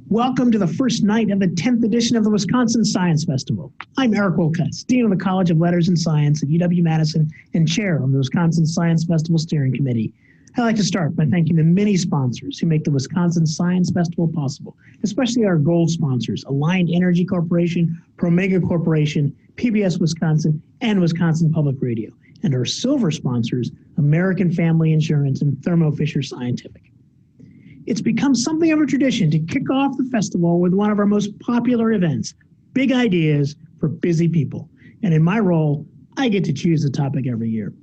Welcome to the first night of the 10th edition of the Wisconsin Science Festival. I'm Eric Wilcutt, Dean of the College of Letters and Science at UW-Madison and Chair of the Wisconsin Science Festival Steering Committee. I'd like to start by thanking the many sponsors who make the Wisconsin Science Festival possible, especially our gold sponsors, Alliant Energy Corporation, Promega Corporation, PBS Wisconsin, and Wisconsin Public Radio, and our silver sponsors, American Family Insurance and Thermo Fisher Scientific. It's become something of a tradition to kick off the festival with one of our most popular events, Big Ideas for Busy People. And in my role, I get to choose the topic every year.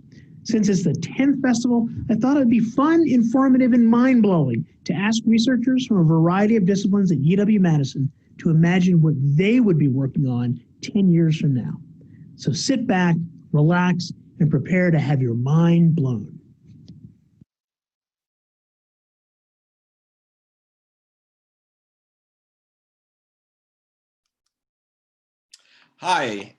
Since it's the 10th festival, I thought it'd be fun, informative, and mind-blowing to ask researchers from a variety of disciplines at UW-Madison to imagine what they would be working on 10 years from now. So sit back, relax, and prepare to have your mind blown. Hi.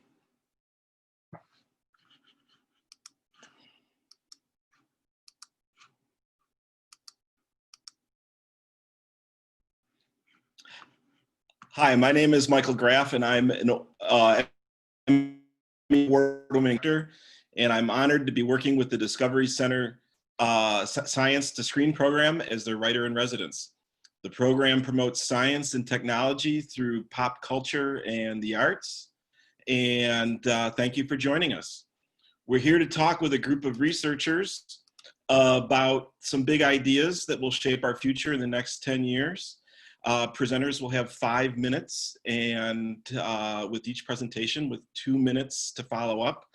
Hi, my name is Michael Graff, and I'm an award-winning actor, and I'm honored to be working with the Discovery Center Science to Screen program as their writer-in-residence. The program promotes science and technology through pop culture and the arts. And thank you for joining us. We're here to talk with a group of researchers about some big ideas that will shape our future in the next 10 years. Presenters will have 5 minutes and with each presentation with 2 minutes to follow up.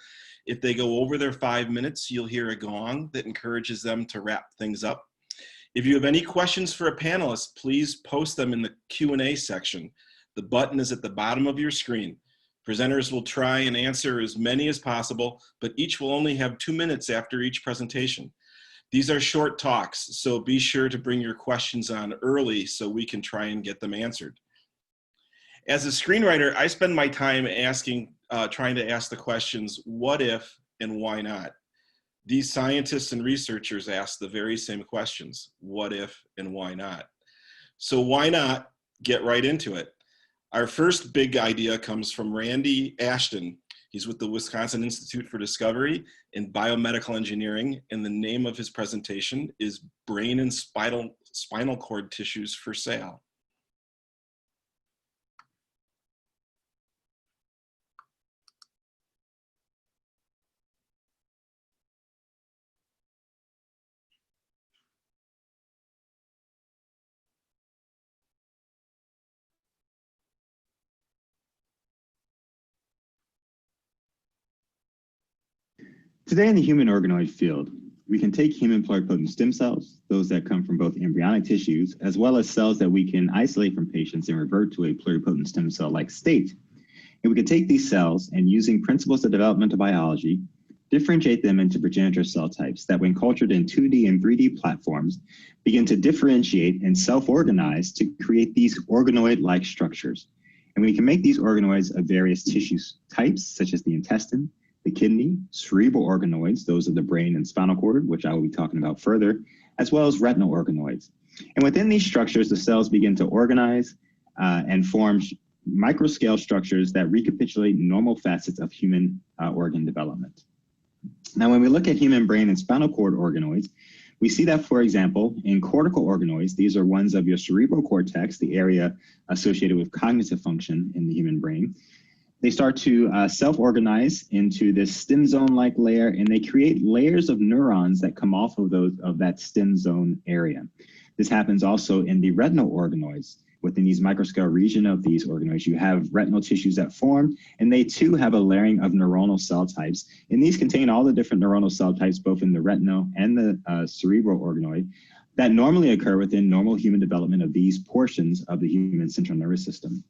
If they go over their 5 minutes, you'll hear a gong that encourages them to wrap things up. If you have any questions for a panelist, please post them in the Q&A section. The button is at the bottom of your screen. Presenters will try and answer as many as possible, but each will only have 2 minutes after each presentation. These are short talks, so be sure to bring your questions on early so we can try and get them answered. As a screenwriter, I spend my time trying to ask the questions, what if and why not? These scientists and researchers ask the very same questions, what if and why not? So why not get right into it? Our first big idea comes from Randy Ashton. He's with the Wisconsin Institute for Discovery in Biomedical Engineering, and the name of his presentation is Brain and Spinal Cord Tissues for Sale. Today in the human organoid field, we can take human pluripotent stem cells, those that come from both embryonic tissues, as well as cells that we can isolate from patients and revert to a pluripotent stem cell-like state. And we can take these cells and, using principles of developmental biology, differentiate them into progenitor cell types that, when cultured in 2D and 3D platforms, begin to differentiate and self-organize to create these organoid-like structures. And we can make these organoids of various tissue types, such as the intestine, the kidney, cerebral organoids, those of the brain and spinal cord, which I will be talking about further, as well as retinal organoids. And within these structures, the cells begin to organize and form microscale structures that recapitulate normal facets of human organ development. Now, when we look at human brain and spinal cord organoids, we see that, for example, in cortical organoids, these are ones of your cerebral cortex, the area associated with cognitive function in the human brain. They start to self-organize into this stem zone-like layer, and they create layers of neurons that come off of that stem zone area. This happens also in the retinal organoids. Within these microscale region of these organoids, you have retinal tissues that form, and they too have a layering of neuronal cell types. And these contain all the different neuronal cell types, both in the retinal and the cerebral organoid, that normally occur within normal human development of these portions of the human central nervous system.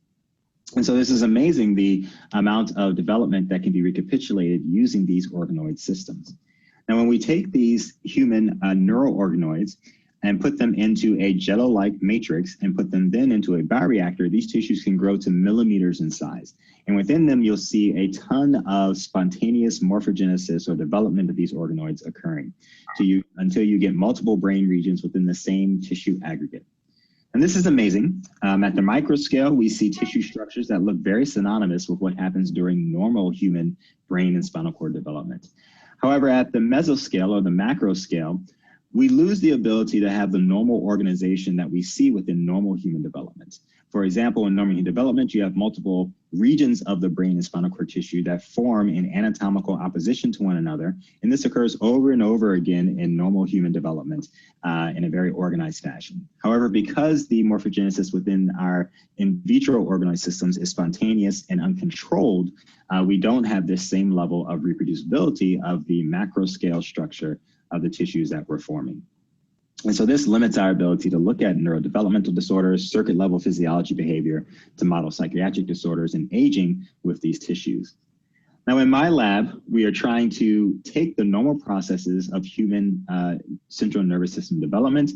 And so this is amazing, the amount of development that can be recapitulated using these organoid systems. Now, when we take these human neural organoids and put them into a jello-like matrix and put them then into a bioreactor, these tissues can grow to millimeters in size. And within them, you'll see a ton of spontaneous morphogenesis or development of these organoids occurring until you get multiple brain regions within the same tissue aggregate. And this is amazing. At the micro scale, we see tissue structures that look very synonymous with what happens during normal human brain and spinal cord development. However, at the mesoscale or the macro scale, we lose the ability to have the normal organization that we see within normal human development. For example, in normal human development, you have multiple regions of the brain and spinal cord tissue that form in anatomical opposition to one another. And this occurs over and over again in normal human development in a very organized fashion. However, because the morphogenesis within our in vitro organized systems is spontaneous and uncontrolled, we don't have this same level of reproducibility of the macro scale structure of the tissues that we're forming. And so this limits our ability to look at neurodevelopmental disorders, circuit level physiology behavior, to model psychiatric disorders and aging with these tissues. Now in my lab, we are trying to take the normal processes of human central nervous system development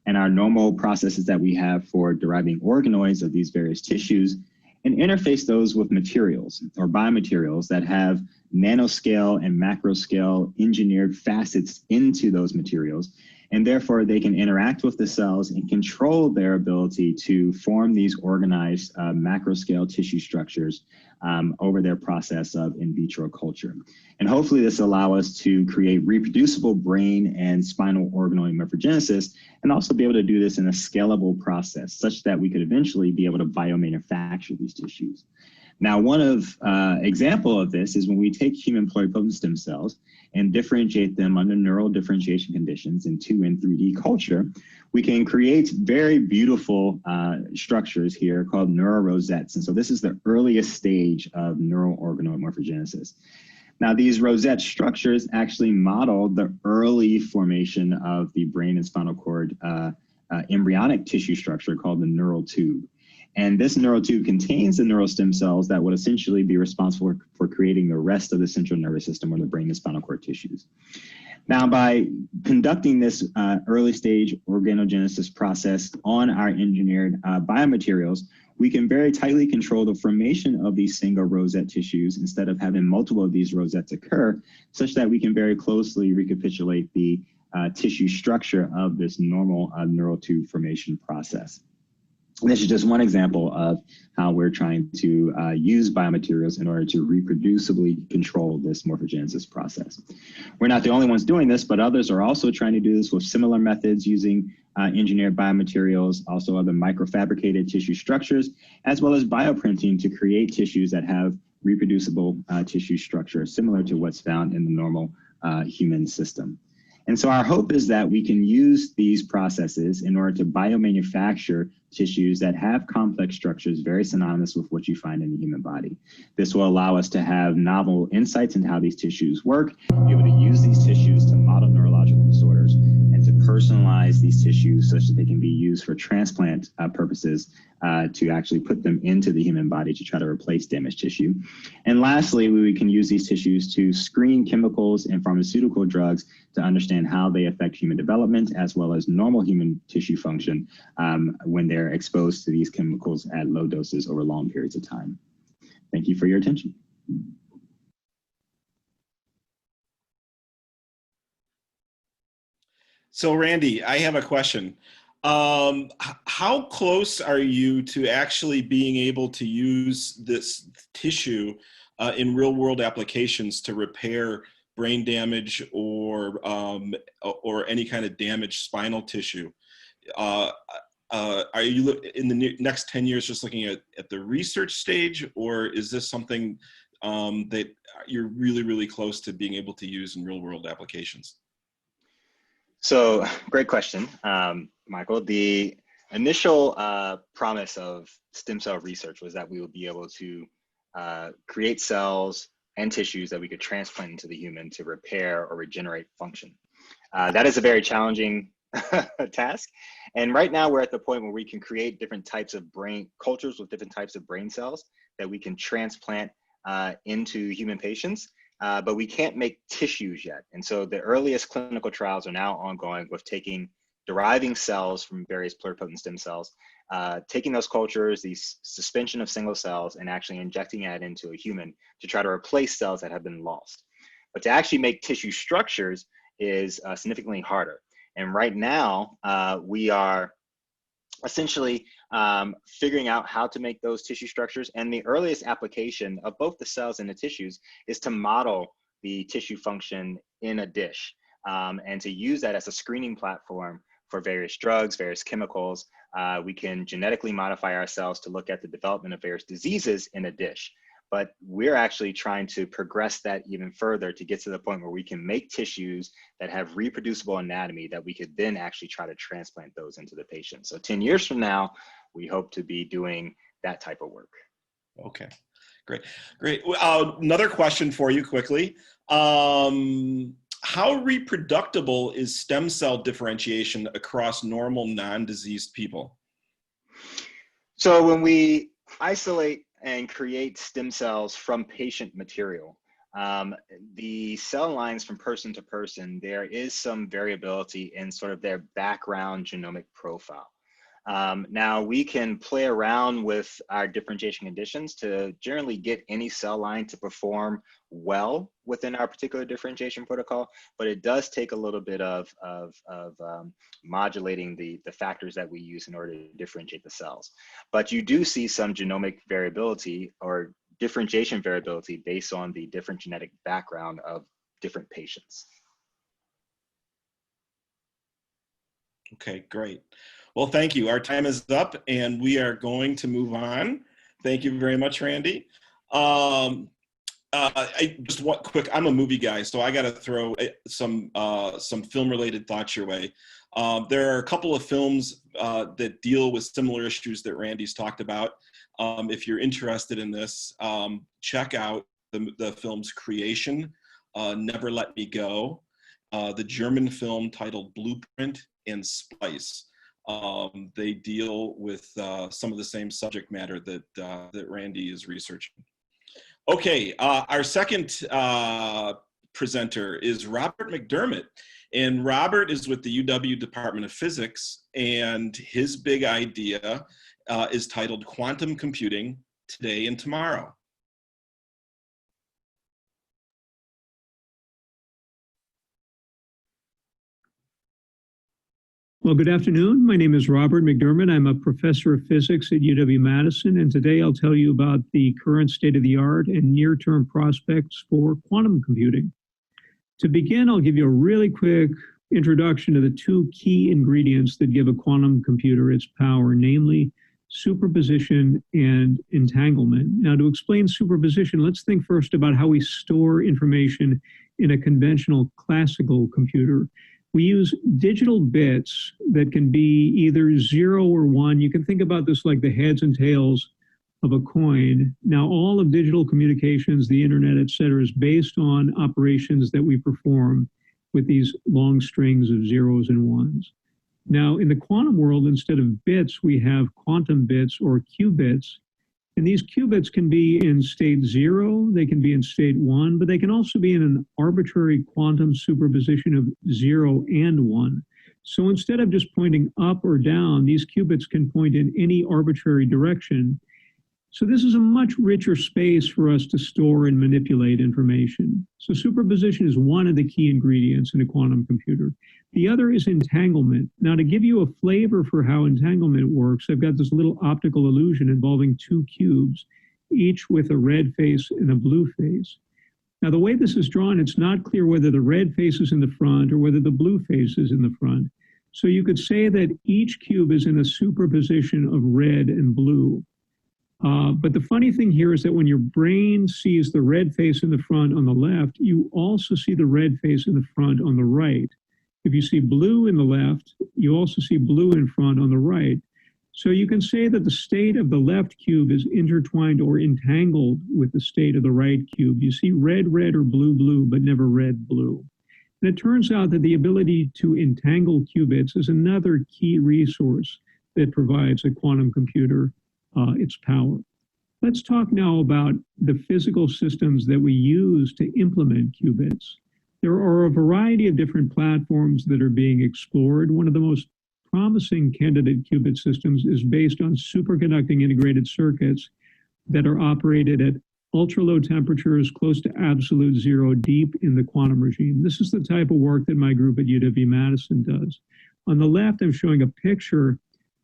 and our normal processes that we have for deriving organoids of these various tissues and interface those with materials or biomaterials that have nanoscale and macro scale engineered facets into those materials. And therefore they can interact with the cells and control their ability to form these organized macro scale tissue structures over their process of in vitro culture. And hopefully this allow us to create reproducible brain and spinal organoid morphogenesis, and also be able to do this in a scalable process such that we could eventually be able to biomanufacture these tissues. Now, one example of this is when we take human pluripotent stem cells and differentiate them under neural differentiation conditions in 2 and 3D culture, we can create very beautiful structures here called neurorosettes. And so this is the earliest stage of neural organoid morphogenesis. Now, these rosette structures actually model the early formation of the brain and spinal cord embryonic tissue structure called the neural tube. And this neural tube contains the neural stem cells that would essentially be responsible for creating the rest of the central nervous system or the brain and spinal cord tissues. Now, by conducting this early stage organogenesis process on our engineered biomaterials, we can very tightly control the formation of these single rosette tissues instead of having multiple of these rosettes occur, such that we can very closely recapitulate the tissue structure of this normal neural tube formation process. And this is just one example of how we're trying to use biomaterials in order to reproducibly control this morphogenesis process. We're not the only ones doing this, but others are also trying to do this with similar methods using engineered biomaterials, also other microfabricated tissue structures, as well as bioprinting to create tissues that have reproducible tissue structure similar to what's found in the normal human system. And so our hope is that we can use these processes in order to biomanufacture tissues that have complex structures very synonymous with what you find in the human body. This will allow us to have novel insights into how these tissues work, be able to use these tissues to model neurological disorders, and to personalize these tissues such that they can be used for transplant purposes to actually put them into the human body to try to replace damaged tissue. And lastly, we can use these tissues to screen chemicals and pharmaceutical drugs to understand how they affect human development as well as normal human tissue function when they're exposed to these chemicals at low doses over long periods of time. Thank you for your attention. So Randy, I have a question. How close are you to actually being able to use this tissue in real world applications to repair brain damage or any kind of damaged spinal tissue? Are you in the next 10 years just looking at the research stage, or is this something that you're really, really close to being able to use in real world applications? So great question, Michael. The initial promise of stem cell research was that we would be able to create cells and tissues that we could transplant into the human to repair or regenerate function. That is a very challenging task. And right now we're at the point where we can create different types of brain cultures with different types of brain cells that we can transplant into human patients. But we can't make tissues yet. And so the earliest clinical trials are now ongoing with deriving cells from various pluripotent stem cells, taking those cultures, these suspension of single cells, and actually injecting that into a human to try to replace cells that have been lost. But to actually make tissue structures is significantly harder. And right now, we are essentially figuring out how to make those tissue structures. And the earliest application of both the cells and the tissues is to model the tissue function in a dish, and to use that as a screening platform for various drugs, various chemicals. We can genetically modify our cells to look at the development of various diseases in a dish. But we're actually trying to progress that even further to get to the point where we can make tissues that have reproducible anatomy that we could then actually try to transplant those into the patient. So 10 years from now, we hope to be doing that type of work. Okay, great, great. Another question for you quickly. How reproducible is stem cell differentiation across normal non-diseased people? So when we isolate and create stem cells from patient material, the cell lines from person to person, there is some variability in sort of their background genomic profile. Now we can play around with our differentiation conditions to generally get any cell line to perform well within our particular differentiation protocol, but it does take a little bit of modulating the factors that we use in order to differentiate the cells. But you do see some genomic variability or differentiation variability based on the different genetic background of different patients. Okay, great. Well, thank you. Our time is up and we are going to move on. Thank you very much, Randy. I just want quick, I'm a movie guy, so I got to throw some film related thoughts your way. There are a couple of films that deal with similar issues that Randy's talked about. If you're interested in this, check out the films Creation, Never Let Me Go, the German film titled Blueprint, and Splice. They deal with some of the same subject matter that Randy is researching. Okay, our second presenter is Robert McDermott. And Robert is with the UW Department of Physics, and his big idea is titled Quantum Computing Today and Tomorrow. Well, good afternoon. My name is Robert McDermott. I'm a professor of physics at UW-Madison, and today I'll tell you about the current state of the art and near-term prospects for quantum computing. To begin, I'll give you a really quick introduction to the two key ingredients that give a quantum computer its power, namely superposition and entanglement. Now, to explain superposition, let's think first about how we store information in a conventional classical computer. We use digital bits that can be either 0 or 1. You can think about this like the heads and tails of a coin. Now, all of digital communications, the internet, et cetera, is based on operations that we perform with these long strings of zeros and ones. Now, in the quantum world, instead of bits, we have quantum bits or qubits. And these qubits can be in state 0, they can be in state 1, but they can also be in an arbitrary quantum superposition of 0 and 1. So instead of just pointing up or down, these qubits can point in any arbitrary direction. So this is a much richer space for us to store and manipulate information. So superposition is one of the key ingredients in a quantum computer. The other is entanglement. Now, to give you a flavor for how entanglement works, I've got this little optical illusion involving two cubes, each with a red face and a blue face. Now, the way this is drawn, it's not clear whether the red face is in the front or whether the blue face is in the front. So you could say that each cube is in a superposition of red and blue. But the funny thing here is that when your brain sees the red face in the front on the left, you also see the red face in the front on the right. If you see blue in the left, you also see blue in front on the right. So you can say that the state of the left cube is intertwined or entangled with the state of the right cube. You see red, red, or blue, blue, but never red, blue. And it turns out that the ability to entangle qubits is another key resource that provides a quantum computer its power. Let's talk now about the physical systems that we use to implement qubits. There are a variety of different platforms that are being explored. One of the most promising candidate qubit systems is based on superconducting integrated circuits that are operated at ultra-low temperatures close to absolute zero deep in the quantum regime. This is the type of work that my group at UW-Madison does. On the left, I'm showing a picture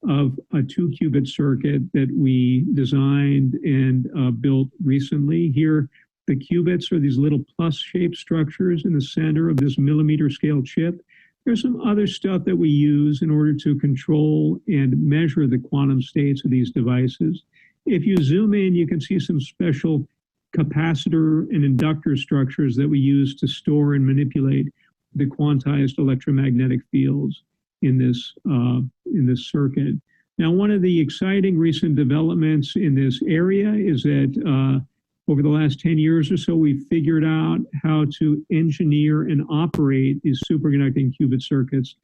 of a 2-qubit circuit that we designed and built recently. Here, the qubits are these little plus-shaped structures in the center of this millimeter scale chip. There's some other stuff that we use in order to control and measure the quantum states of these devices. If you zoom in, you can see some special capacitor and inductor structures that we use to store and manipulate the quantized electromagnetic fields in this circuit. Now, one of the exciting recent developments in this area is that over the last 10 years or so, we've figured out how to engineer and operate these superconducting qubit circuits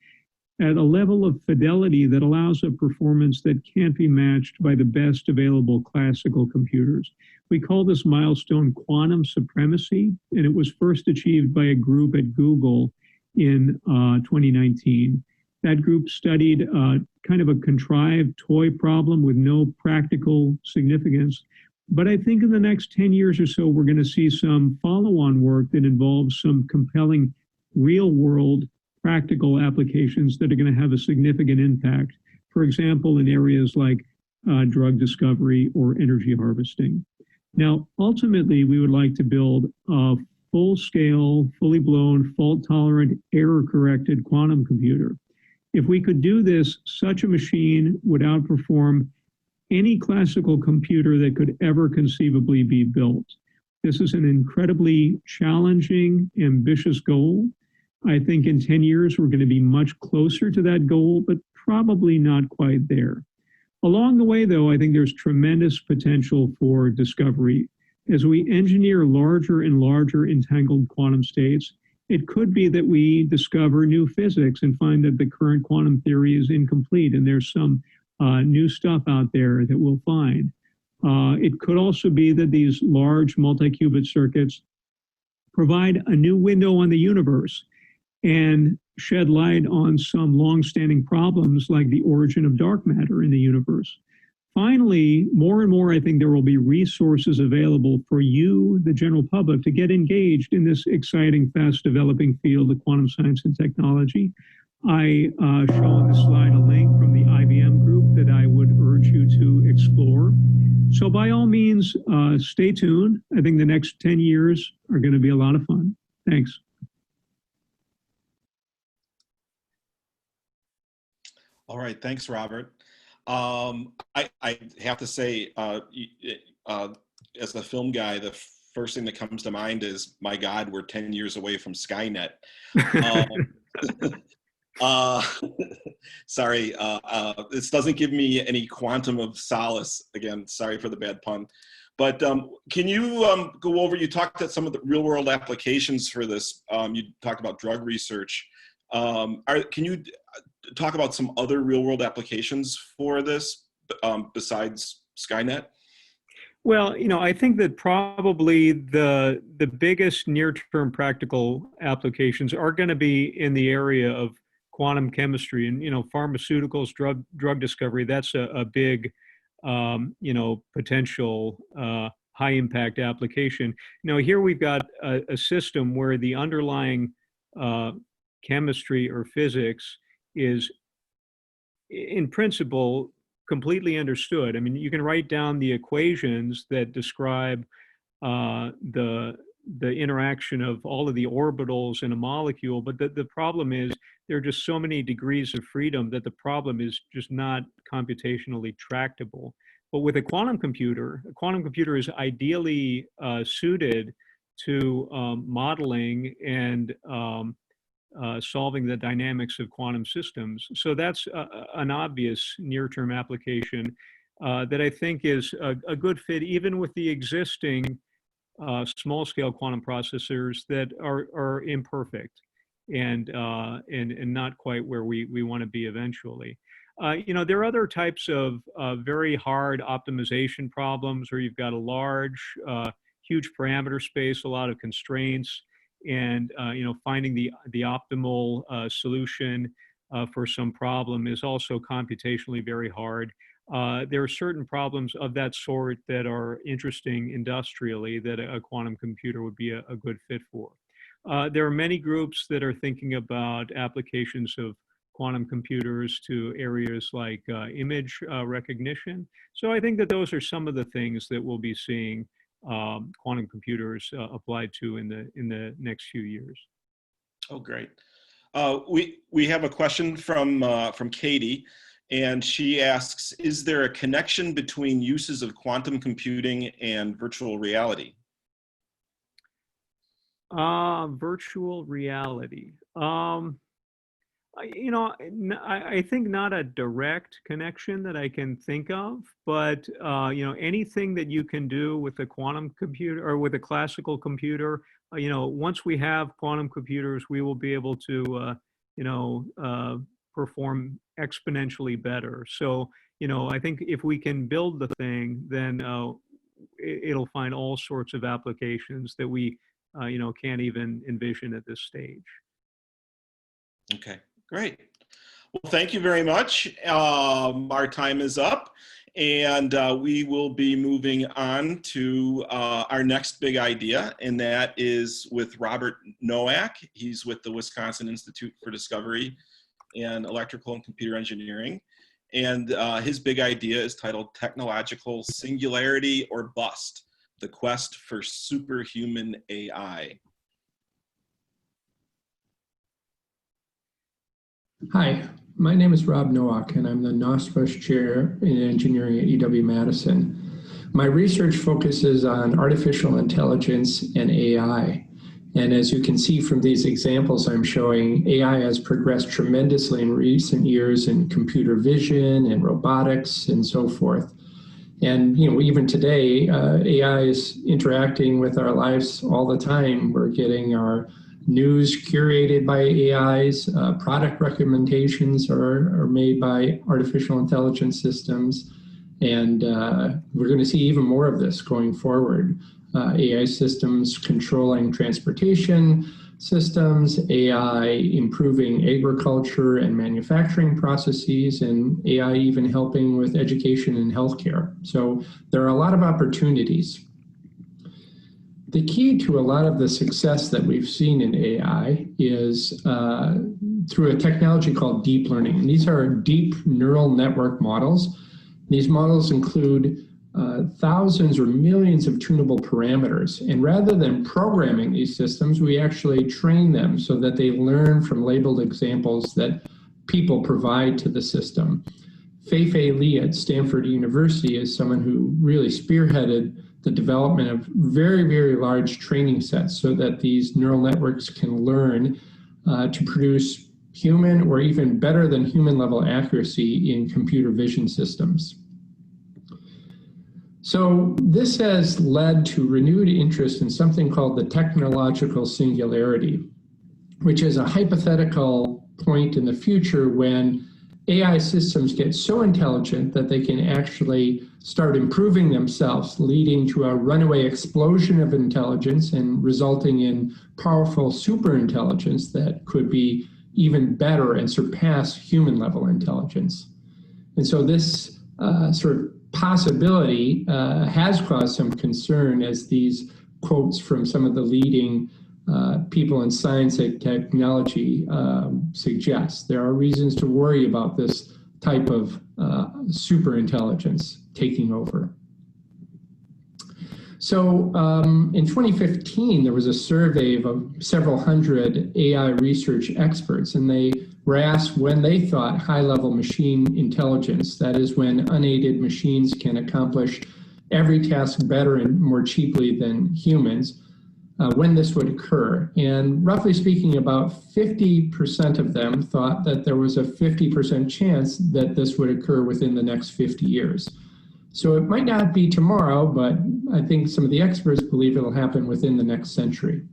at a level of fidelity that allows a performance that can't be matched by the best available classical computers. We call this milestone quantum supremacy, and it was first achieved by a group at Google in 2019. That group studied kind of a contrived toy problem with no practical significance. But I think in the next 10 years or so, we're going to see some follow-on work that involves some compelling real-world practical applications that are going to have a significant impact. For example, in areas like drug discovery or energy harvesting. Now, ultimately, we would like to build a full-scale, fully blown, fault-tolerant, error-corrected quantum computer. If we could do this, such a machine would outperform any classical computer that could ever conceivably be built. This is an incredibly challenging, ambitious goal. I think in 10 years, we're going to be much closer to that goal, but probably not quite there. Along the way, though, I think there's tremendous potential for discovery. As we engineer larger and larger entangled quantum states, it could be that we discover new physics and find that the current quantum theory is incomplete and there's some new stuff out there that we'll find. It could also be that these large multi-qubit circuits provide a new window on the universe and shed light on some long-standing problems like the origin of dark matter in the universe. Finally, more and more, I think there will be resources available for you, the general public, to get engaged in this exciting, fast-developing field of quantum science and technology. I show on this slide a link from the IBM group that I would urge you to explore. So by all means, stay tuned. I think the next 10 years are going to be a lot of fun. Thanks. All right, thanks, Robert. I have to say, as a film guy, the first thing that comes to mind is, my God, we're 10 years away from Skynet. Sorry, this doesn't give me any quantum of solace. Again, sorry for the bad pun. But can you go over, you talked about some of the real world applications for this. You talked about drug research. Can you talk about some other real world applications for this besides Skynet? Well, I think that probably the biggest near-term practical applications are going to be in the area of quantum chemistry and, pharmaceuticals, drug discovery. That's a big, potential high impact application. Here we've got a system where the underlying chemistry or physics is, in principle, completely understood. I mean, you can write down the equations that describe the interaction of all of the orbitals in a molecule, but the problem is there are just so many degrees of freedom that the problem is just not computationally tractable. But with a quantum computer is ideally suited to modeling and solving the dynamics of quantum systems. So that's an obvious near-term application that I think is a good fit, even with the existing small-scale quantum processors that are imperfect and not quite where we want to be eventually. There are other types of very hard optimization problems where you've got a large, huge parameter space, a lot of constraints, and finding the optimal solution for some problem is also computationally very hard. There are certain problems of that sort that are interesting industrially that a quantum computer would be a good fit for. There are many groups that are thinking about applications of quantum computers to areas like image recognition. So I think that those are some of the things that we'll be seeing quantum computers applied to in the next few years. Oh, great. We have a question from Katie, and she asks, is there a connection between uses of quantum computing and virtual reality? Virtual reality. I think not a direct connection that I can think of, but anything that you can do with a quantum computer or with a classical computer, once we have quantum computers, we will be able to, perform exponentially better. So, I think if we can build the thing, then it'll find all sorts of applications that we, can't even envision at this stage. Okay, great. Well, thank you very much. Our time is up, and we will be moving on to our next big idea, and that is with Robert Nowak. He's with the Wisconsin Institute for Discovery in Electrical and Computer Engineering, and his big idea is titled Technological Singularity or Bust: The Quest for Superhuman AI. Hi, my name is Rob Nowak, and I'm the Nosbush Chair in Engineering at UW-Madison. My research focuses on artificial intelligence and AI. And as you can see from these examples I'm showing, AI has progressed tremendously in recent years in computer vision and robotics and so forth. And even today, AI is interacting with our lives all the time. We're getting our news curated by AIs, product recommendations are made by artificial intelligence systems, and we're going to see even more of this going forward. AI systems controlling transportation systems, AI improving agriculture and manufacturing processes, and AI even helping with education and healthcare. So there are a lot of opportunities. The key to a lot of the success that we've seen in AI is through a technology called deep learning. And these are deep neural network models. These models include thousands or millions of tunable parameters. And rather than programming these systems, we actually train them so that they learn from labeled examples that people provide to the system. Fei-Fei Li at Stanford University is someone who really spearheaded the development of very, very large training sets so that these neural networks can learn to produce human or even better than human level accuracy in computer vision systems. So this has led to renewed interest in something called the technological singularity, which is a hypothetical point in the future when AI systems get so intelligent that they can actually start improving themselves, leading to a runaway explosion of intelligence and resulting in powerful superintelligence that could be even better and surpass human level intelligence. And so this sort of possibility has caused some concern, as these quotes from some of the leading people in science and technology suggest. There are reasons to worry about this type of superintelligence taking over. So in 2015, there was a survey of several hundred AI research experts, and they were asked when they thought high-level machine intelligence, that is when unaided machines can accomplish every task better and more cheaply than humans, when this would occur. And roughly speaking, about 50% of them thought that there was a 50% chance that this would occur within the next 50 years. So it might not be tomorrow, but I think some of the experts believe it'll happen within the next century.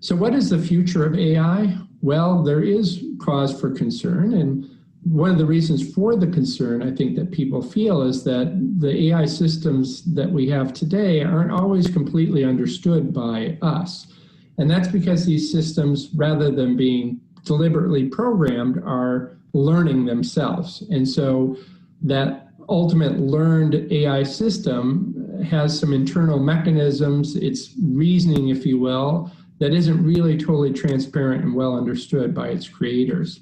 So what is the future of AI? Well, there is cause for concern, and one of the reasons for the concern I think that people feel is that the AI systems that we have today aren't always completely understood by us. And that's because these systems, rather than being deliberately programmed, are learning themselves. And so that ultimate learned AI system has some internal mechanisms, it's reasoning, if you will, that isn't really totally transparent and well understood by its creators.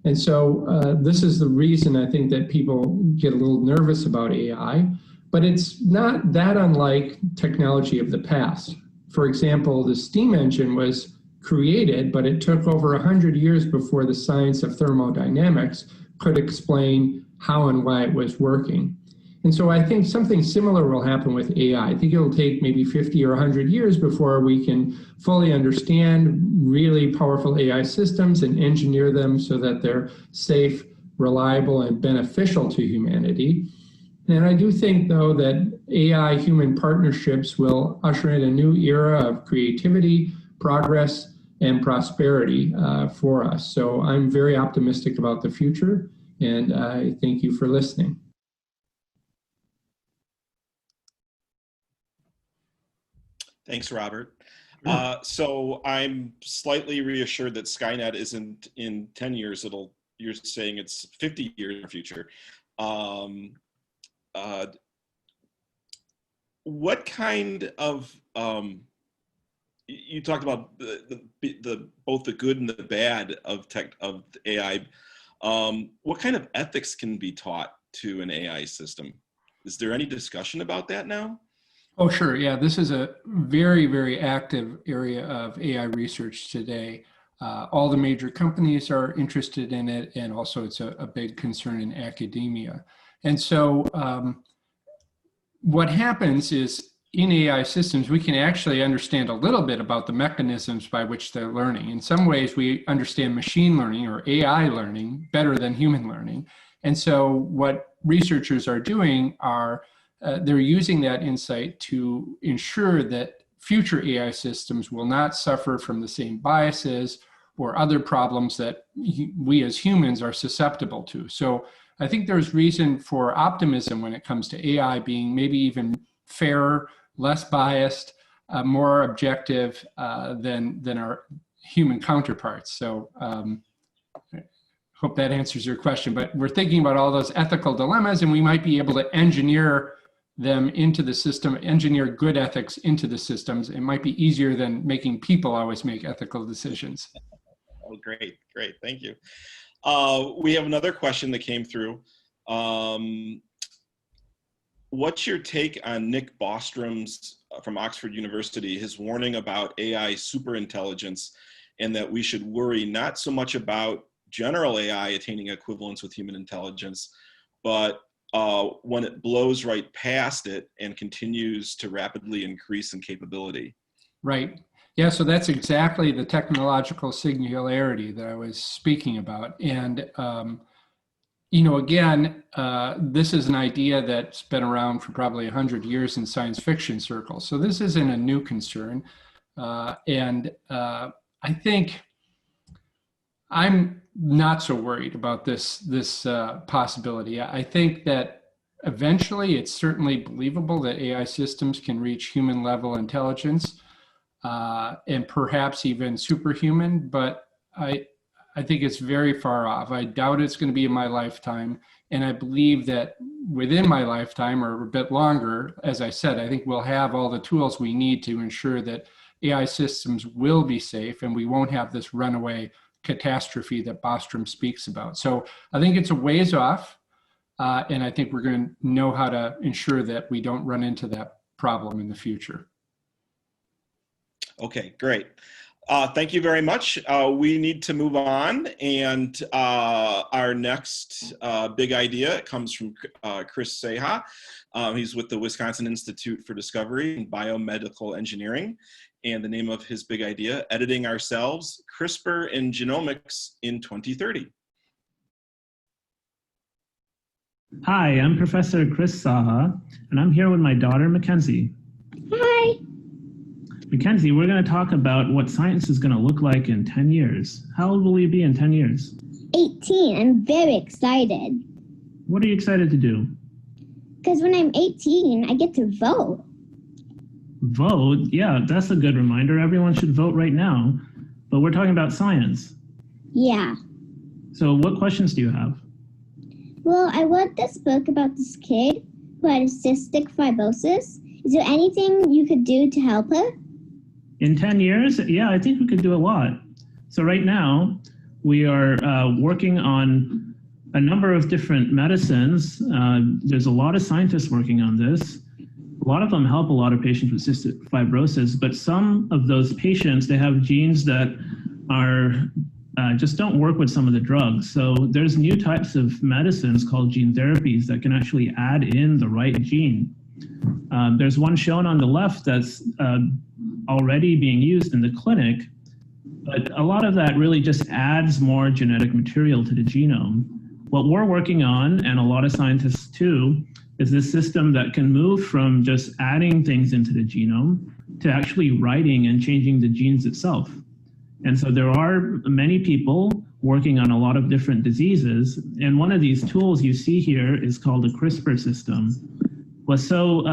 And so this is the reason I think that people get a little nervous about AI, but it's not that unlike technology of the past. For example, the steam engine was created, but it took over 100 years before the science of thermodynamics could explain how and why it was working. And so I think something similar will happen with AI. I think it'll take maybe 50 or 100 years before we can fully understand really powerful AI systems and engineer them so that they're safe, reliable, and beneficial to humanity. And I do think, though, that AI-human partnerships will usher in a new era of creativity, progress, and prosperity for us. So I'm very optimistic about the future, and I thank you for listening. Thanks, Robert. So I'm slightly reassured that Skynet isn't in 10 years. You're saying it's 50 years in the future. What kind of, you talked about both the good and the bad of AI. What kind of ethics can be taught to an AI system? Is there any discussion about that now? Oh, sure. Yeah, this is a very, very active area of AI research today. All the major companies are interested in it, and also it's a big concern in academia. And so what happens is in AI systems, we can actually understand a little bit about the mechanisms by which they're learning. In some ways, we understand machine learning or AI learning better than human learning. And so what researchers are doing are they're using that insight to ensure that future AI systems will not suffer from the same biases or other problems that we as humans are susceptible to. So I think there's reason for optimism when it comes to AI being maybe even fairer, less biased, more objective than our human counterparts. So hope that answers your question. But we're thinking about all those ethical dilemmas, and we might be able to engineer them into the system, engineer good ethics into the systems. It might be easier than making people always make ethical decisions. Oh, great, great, thank you. We have another question that came through. What's your take on Nick Bostrom's from Oxford University, his warning about AI superintelligence, and that we should worry not so much about general AI attaining equivalence with human intelligence, but when it blows right past it and continues to rapidly increase in capability? Right. Yeah, so that's exactly the technological singularity that I was speaking about. And, you know, again, this is an idea that's been around for probably 100 years in science fiction circles. So this isn't a new concern. And I think I'm not so worried about this possibility. I think that eventually it's certainly believable that AI systems can reach human level intelligence and perhaps even superhuman, but I think it's very far off. I doubt it's going to be in my lifetime. And I believe that within my lifetime or a bit longer, as I said, I think we'll have all the tools we need to ensure that AI systems will be safe and we won't have this runaway catastrophe that Bostrom speaks about. So I think it's a ways off, and I think we're going to know how to ensure that we don't run into that problem in the future. Okay, great. Thank you very much. We need to move on, and our next big idea comes from Kris Saha. He's with the Wisconsin Institute for Discovery in Biomedical Engineering, and the name of his big idea, Editing Ourselves, CRISPR and Genomics in 2030. Hi, I'm Professor Kris Saha, and I'm here with my daughter, Mackenzie. Hi. Mackenzie, we're going to talk about what science is going to look like in 10 years. How old will you be in 10 years? 18. I'm very excited. What are you excited to do? Because when I'm 18, I get to vote. Vote? Yeah, that's a good reminder. Everyone should vote right now. But we're talking about science. Yeah. So what questions do you have? Well, I read this book about this kid who had cystic fibrosis. Is there anything you could do to help her? In 10 years, yeah, I think we could do a lot. So right now, we are working on a number of different medicines. There's a lot of scientists working on this. A lot of them help a lot of patients with cystic fibrosis, but some of those patients, they have genes that are just don't work with some of the drugs. So there's new types of medicines called gene therapies that can actually add in the right gene. There's one shown on the left that's already being used in the clinic, but a lot of that really just adds more genetic material to the genome. What we're working on, and a lot of scientists too, is this system that can move from just adding things into the genome to actually writing and changing the genes itself. And so there are many people working on a lot of different diseases. And one of these tools you see here is called a CRISPR system. What's so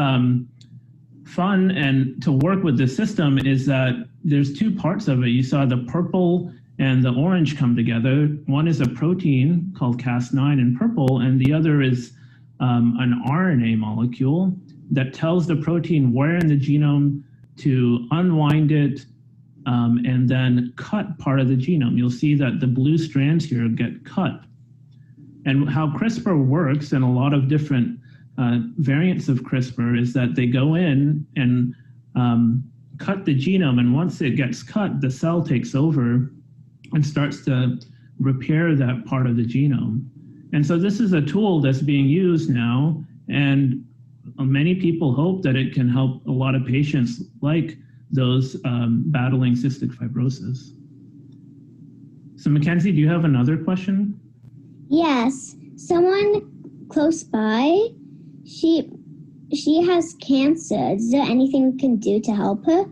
fun and to work with this system is that there's two parts of it. You saw the purple and the orange come together. One is a protein called Cas9 in purple, and the other is an RNA molecule that tells the protein where in the genome to unwind it and then cut part of the genome. You'll see that the blue strands here get cut. And how CRISPR works, and a lot of different variants of CRISPR, is that they go in and cut the genome, and once it gets cut, the cell takes over and starts to repair that part of the genome. And so this is a tool that's being used now, and many people hope that it can help a lot of patients like those battling cystic fibrosis. So Mackenzie, do you have another question? Yes. Someone close by, she has cancer. Is there anything we can do to help her?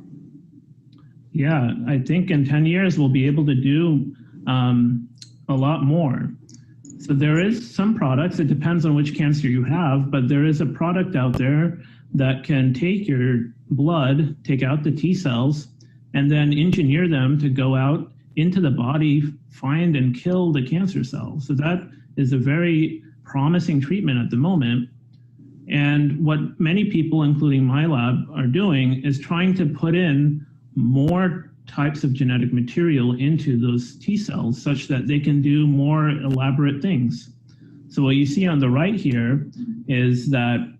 Yeah, I think in 10 years we'll be able to do a lot more. So there is some products, it depends on which cancer you have, but there is a product out there that can take your blood, take out the T cells, and then engineer them to go out into the body, find and kill the cancer cells. So that is a very promising treatment at the moment. And what many people, including my lab, are doing is trying to put in more types of genetic material into those T cells such that they can do more elaborate things. So what you see on the right here is that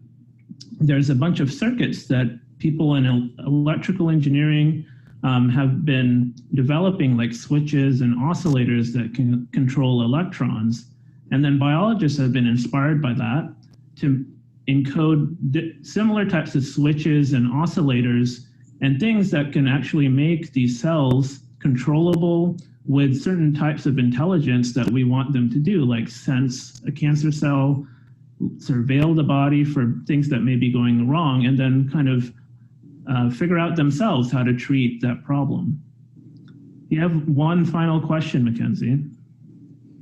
there's a bunch of circuits that people in electrical engineering have been developing, like switches and oscillators that can control electrons. And then biologists have been inspired by that to encode similar types of switches and oscillators and things that can actually make these cells controllable with certain types of intelligence that we want them to do, like sense a cancer cell, surveil the body for things that may be going wrong, and then kind of figure out themselves how to treat that problem. You have one final question, Mackenzie.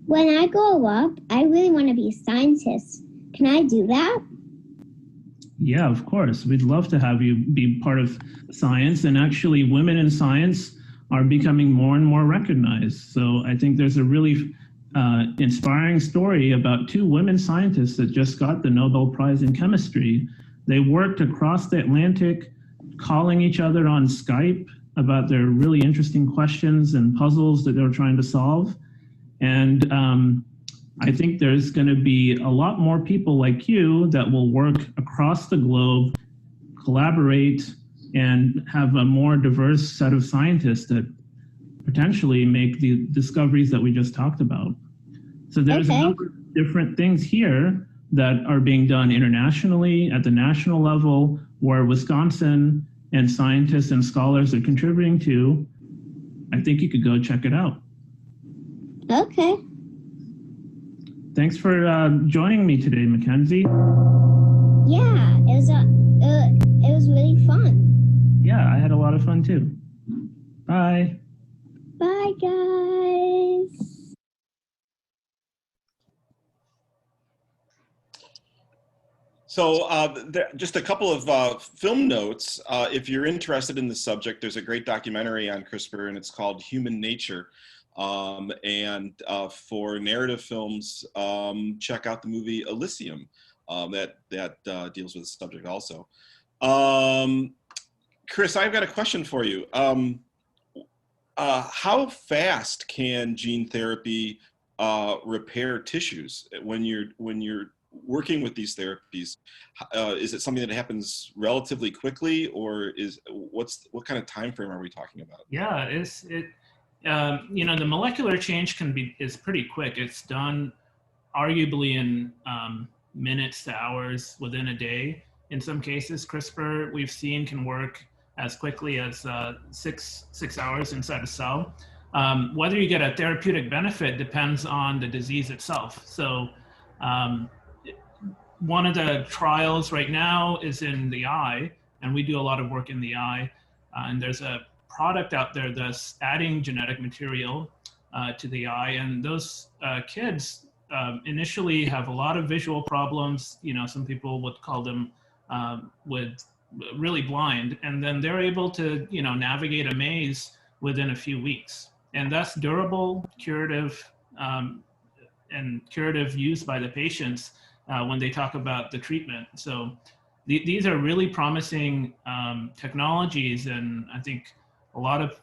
When I grow up, I really want to be a scientist. Can I do that? Yeah, of course. We'd love to have you be part of science, and actually women in science are becoming more and more recognized. So I think there's a really inspiring story about two women scientists that just got the Nobel Prize in chemistry. They worked across the Atlantic, calling each other on Skype about their really interesting questions and puzzles that they were trying to solve. And I think there's going to be a lot more people like you that will work across the globe, collaborate, and have a more diverse set of scientists that potentially make the discoveries that we just talked about. So there's a number of different things here that are being done internationally at the national level, where Wisconsin and scientists and scholars are contributing to. I think you could go check it out. Okay. Thanks for joining me today, Mackenzie. Yeah, it was really fun. Yeah, I had a lot of fun too. Bye. Bye, guys. So just a couple of film notes. If you're interested in the subject, there's a great documentary on CRISPR, and it's called Human Nature. And for narrative films, check out the movie Elysium that deals with the subject also. Kris, I've got a question for you. How fast can gene therapy repair tissues when you're working with these therapies? Is it something that happens relatively quickly, or what kind of time frame are we talking about? Yeah, you know, the molecular change is pretty quick. It's done arguably in minutes to hours, within a day. In some cases, CRISPR we've seen can work as quickly as 6 hours inside a cell. Whether you get a therapeutic benefit depends on the disease itself. So one of the trials right now is in the eye, and we do a lot of work in the eye. And there's a product out there that's adding genetic material to the eye, and those kids initially have a lot of visual problems. You know, some people would call them with really blind, and then they're able to, you know, navigate a maze within a few weeks, and that's durable, curative, and curative use by the patients when they talk about the treatment. So these are really promising technologies, and I think a lot of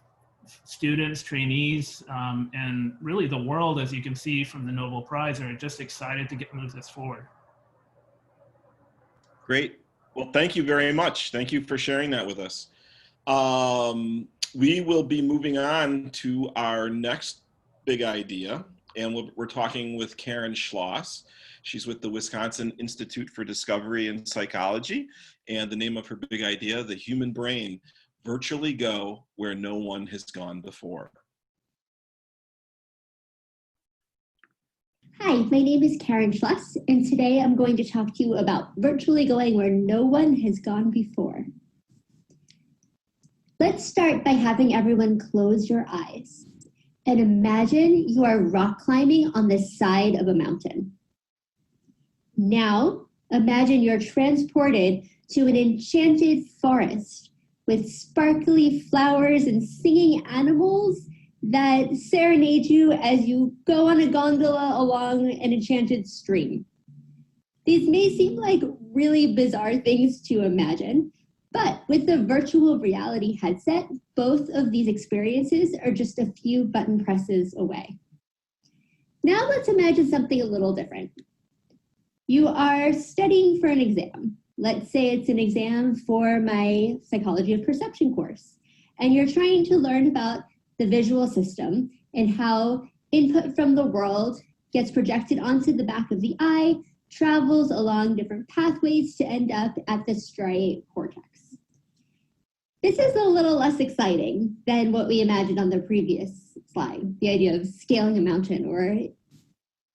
students, trainees, and really the world, as you can see from the Nobel Prize, are just excited to move this forward. Great. Well, thank you very much. Thank you for sharing that with us. We will be moving on to our next big idea, and we're talking with Karen Schloss. She's with the Wisconsin Institute for Discovery and Psychology, and the name of her big idea, the human brain, virtually go where no one has gone before. Hi, my name is Karen Schloss, and today I'm going to talk to you about virtually going where no one has gone before. Let's start by having everyone close your eyes and imagine you are rock climbing on the side of a mountain. Now, imagine you're transported to an enchanted forest with sparkly flowers and singing animals that serenade you as you go on a gondola along an enchanted stream. These may seem like really bizarre things to imagine, but with the virtual reality headset, both of these experiences are just a few button presses away. Now let's imagine something a little different. You are studying for an exam. Let's say it's an exam for my Psychology of Perception course, and you're trying to learn about the visual system and how input from the world gets projected onto the back of the eye, travels along different pathways to end up at the striate cortex. This is a little less exciting than what we imagined on the previous slide, the idea of scaling a mountain or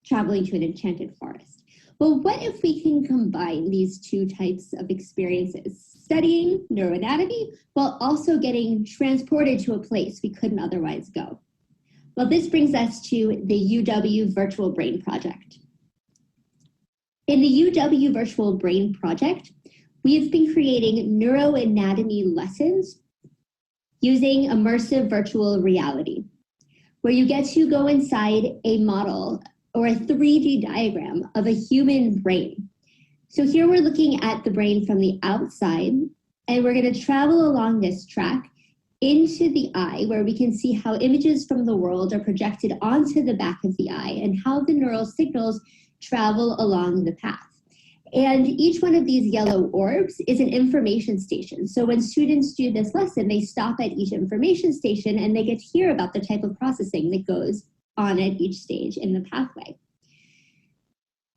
traveling to an enchanted forest. Well, what if we can combine these two types of experiences, studying neuroanatomy while also getting transported to a place we couldn't otherwise go? Well, this brings us to the UW Virtual Brain Project. In the UW Virtual Brain Project, we have been creating neuroanatomy lessons using immersive virtual reality, where you get to go inside a model or a 3D diagram of a human brain. So here we're looking at the brain from the outside, and we're going to travel along this track into the eye, where we can see how images from the world are projected onto the back of the eye and how the neural signals travel along the path. And each one of these yellow orbs is an information station. So when students do this lesson, they stop at each information station and they get to hear about the type of processing that goes on at each stage in the pathway.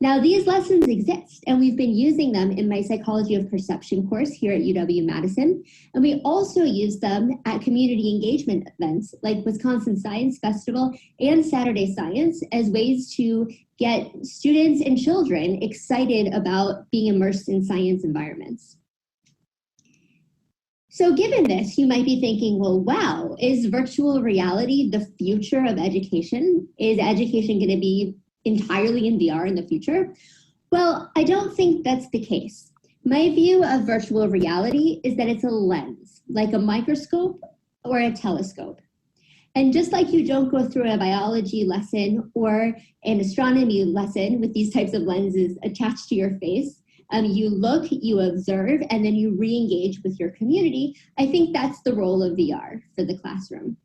Now, these lessons exist, and we've been using them in my Psychology of Perception course here at UW-Madison, and we also use them at community engagement events like Wisconsin Science Festival and Saturday Science as ways to get students and children excited about being immersed in science environments. So given this, you might be thinking, well, wow, is virtual reality the future of education? Is education going to be entirely in VR in the future? Well, I don't think that's the case. My view of virtual reality is that it's a lens, like a microscope or a telescope. And just like you don't go through a biology lesson or an astronomy lesson with these types of lenses attached to your face, You look, you observe, and then you re-engage with your community. I think that's the role of VR for the classroom.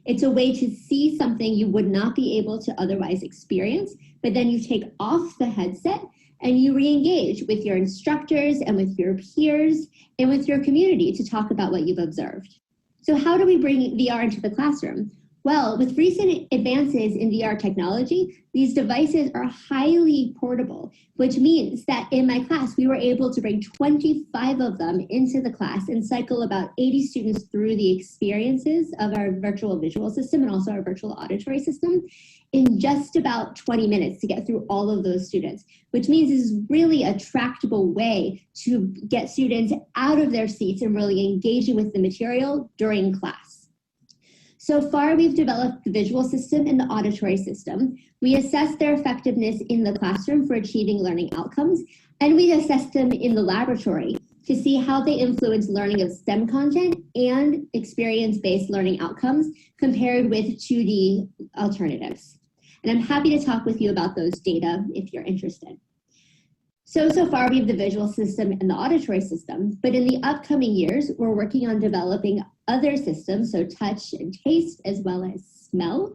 It's a way to see something you would not be able to otherwise experience, but then you take off the headset and you re-engage with your instructors and with your peers and with your community to talk about what you've observed. So how do we bring VR into the classroom? Well, with recent advances in VR technology, these devices are highly portable, which means that in my class, we were able to bring 25 of them into the class and cycle about 80 students through the experiences of our virtual visual system and also our virtual auditory system in just about 20 minutes to get through all of those students, which means this is really a tractable way to get students out of their seats and really engaging with the material during class. So far, we've developed the visual system and the auditory system. We assess their effectiveness in the classroom for achieving learning outcomes, and we assess them in the laboratory to see how they influence learning of STEM content and experience-based learning outcomes compared with 2D alternatives. And I'm happy to talk with you about those data if you're interested. So far we have the visual system and the auditory system, but in the upcoming years, we're working on developing other systems, so touch and taste, as well as smell,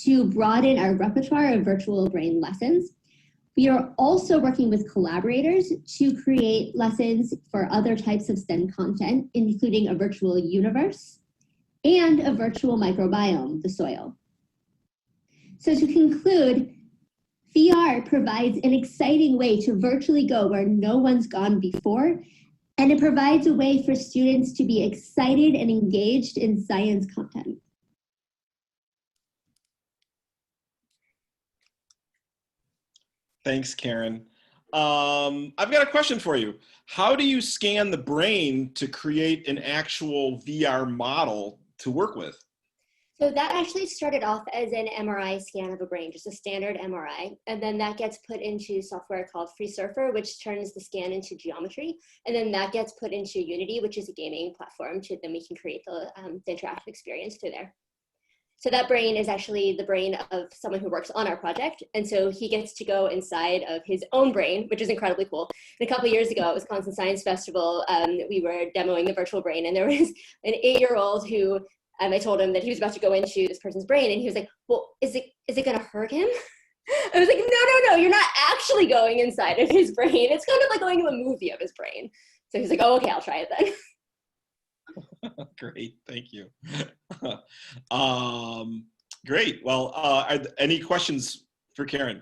to broaden our repertoire of virtual brain lessons. We are also working with collaborators to create lessons for other types of STEM content, including a virtual universe and a virtual microbiome, the soil. So to conclude, VR provides an exciting way to virtually go where no one's gone before, and it provides a way for students to be excited and engaged in science content. Thanks, Karen. I've got a question for you. How do you scan the brain to create an actual VR model to work with? So that actually started off as an MRI scan of a brain, just a standard MRI. And then that gets put into software called FreeSurfer, which turns the scan into geometry. And then that gets put into Unity, which is a gaming platform, then we can create the interactive experience through there. So that brain is actually the brain of someone who works on our project. And so he gets to go inside of his own brain, which is incredibly cool. And a couple of years ago at Wisconsin Science Festival, we were demoing the virtual brain, and there was an 8-year-old who I told him that he was about to go into this person's brain, and he was like, well, is it gonna hurt him? I was like, no, you're not actually going inside of his brain. It's kind of like going to a movie of his brain. So he's like, oh, okay, I'll try it then. Great, thank you. Great, well, any questions for Karen?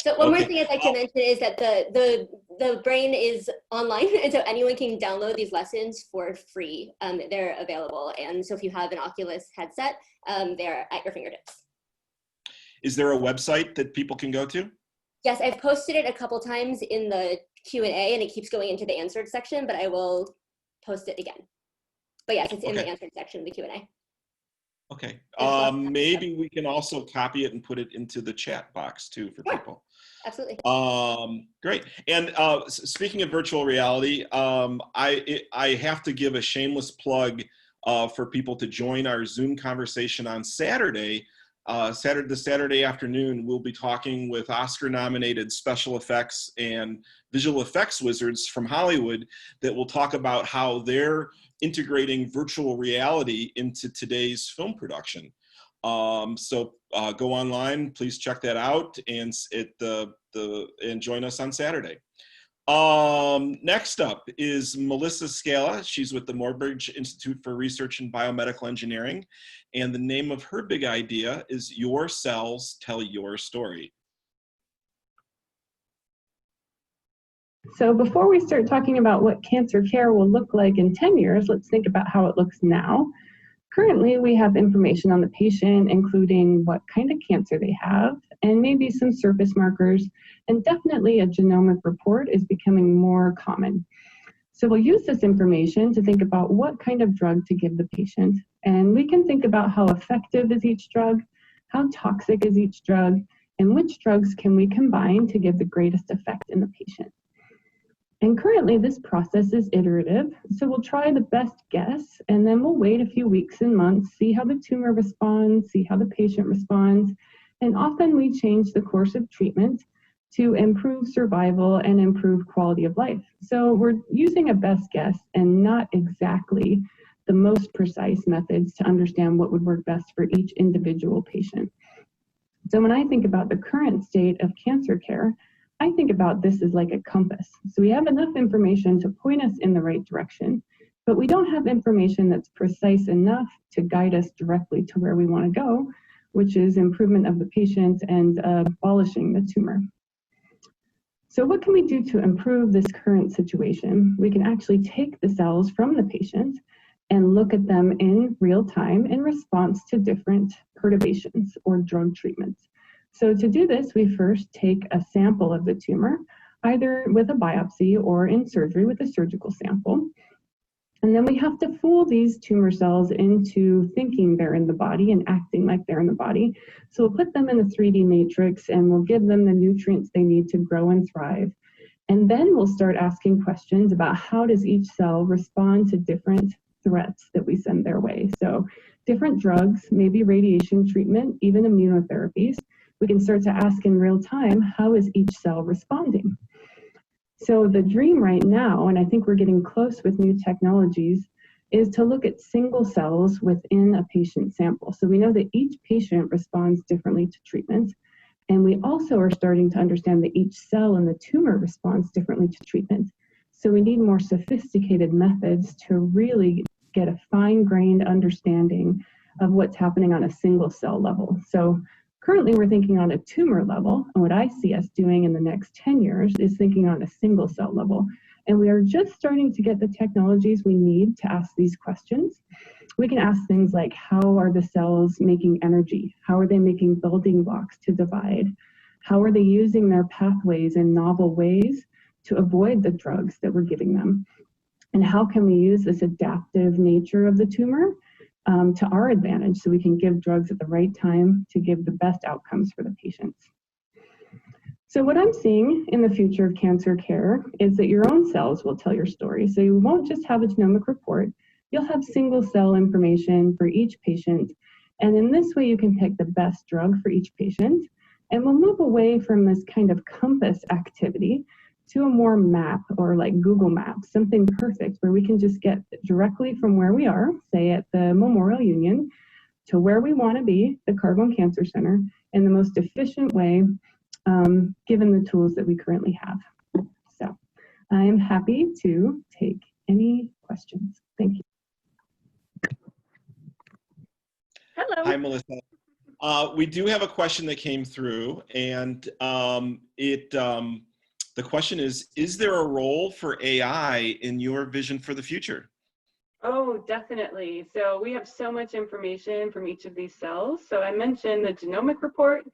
So one more thing I'd like to mention is that the brain is online, and so anyone can download these lessons for free. They're available, and so if you have an Oculus headset, they're at your fingertips. Is there a website that people can go to? Yes, I've posted it a couple times in the Q&A, and it keeps going into the answered section, but I will post it again. But yes, it's in the answered section of the Q&A. Okay, maybe we can also copy it and put it into the chat box too for people. Absolutely. Great. And speaking of virtual reality, I have to give a shameless plug for people to join our Zoom conversation on Saturday. The Saturday afternoon, we'll be talking with Oscar-nominated special effects and visual effects wizards from Hollywood that will talk about how they're integrating virtual reality into today's film production. So go online, please check that out, and and join us on Saturday. Next up is Melissa Scala. She's with the Morgridge Institute for Research in Biomedical Engineering, and the name of her big idea is Your Cells Tell Your Story. So before we start talking about what cancer care will look like in 10 years, let's think about how it looks now. Currently, we have information on the patient, including what kind of cancer they have, and maybe some surface markers, and definitely a genomic report is becoming more common. So we'll use this information to think about what kind of drug to give the patient, and we can think about how effective is each drug, how toxic is each drug, and which drugs can we combine to give the greatest effect in the patient. And currently this process is iterative, so we'll try the best guess, and then we'll wait a few weeks and months, see how the tumor responds, see how the patient responds, and often we change the course of treatment to improve survival and improve quality of life. So we're using a best guess and not exactly the most precise methods to understand what would work best for each individual patient. So when I think about the current state of cancer care, I think about this as like a compass. So we have enough information to point us in the right direction, but we don't have information that's precise enough to guide us directly to where we want to go, which is improvement of the patient and abolishing the tumor. So what can we do to improve this current situation? We can actually take the cells from the patient and look at them in real time in response to different perturbations or drug treatments. So to do this, we first take a sample of the tumor, either with a biopsy or in surgery with a surgical sample. And then we have to fool these tumor cells into thinking they're in the body and acting like they're in the body. So we'll put them in a 3D matrix and we'll give them the nutrients they need to grow and thrive. And then we'll start asking questions about how does each cell respond to different threats that we send their way. So different drugs, maybe radiation treatment, even immunotherapies. We can start to ask in real time, how is each cell responding? So the dream right now, and I think we're getting close with new technologies, is to look at single cells within a patient sample. So we know that each patient responds differently to treatment. And we also are starting to understand that each cell in the tumor responds differently to treatment. So we need more sophisticated methods to really get a fine-grained understanding of what's happening on a single cell level. So currently we're thinking on a tumor level, and what I see us doing in the next 10 years is thinking on a single cell level. And we are just starting to get the technologies we need to ask these questions. We can ask things like, how are the cells making energy? How are they making building blocks to divide? How are they using their pathways in novel ways to avoid the drugs that we're giving them? And how can we use this adaptive nature of the tumor to our advantage so we can give drugs at the right time to give the best outcomes for the patients? So what I'm seeing in the future of cancer care is that your own cells will tell your story. So you won't just have a genomic report, you'll have single cell information for each patient. And in this way, you can pick the best drug for each patient. And we'll move away from this kind of compass activity to a more map or like Google Maps, something perfect where we can just get directly from where we are, say at the Memorial Union, to where we want to be, the Carbone Cancer Center, in the most efficient way, given the tools that we currently have. So I am happy to take any questions. Thank you. Hello. Hi, Melissa. We do have a question that came through, and the question is there a role for AI in your vision for the future? Oh, definitely. So we have so much information from each of these cells. So I mentioned the genomic report.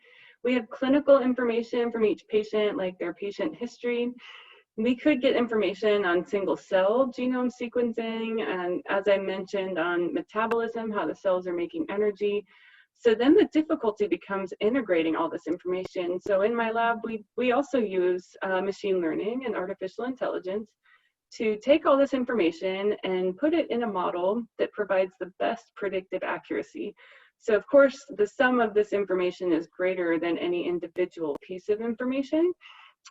We have clinical information from each patient, like their patient history. We could get information on single cell genome sequencing, and as I mentioned, on metabolism, how the cells are making energy. So then the difficulty becomes integrating all this information. So in my lab, we also use machine learning and artificial intelligence to take all this information and put it in a model that provides the best predictive accuracy. So of course, the sum of this information is greater than any individual piece of information.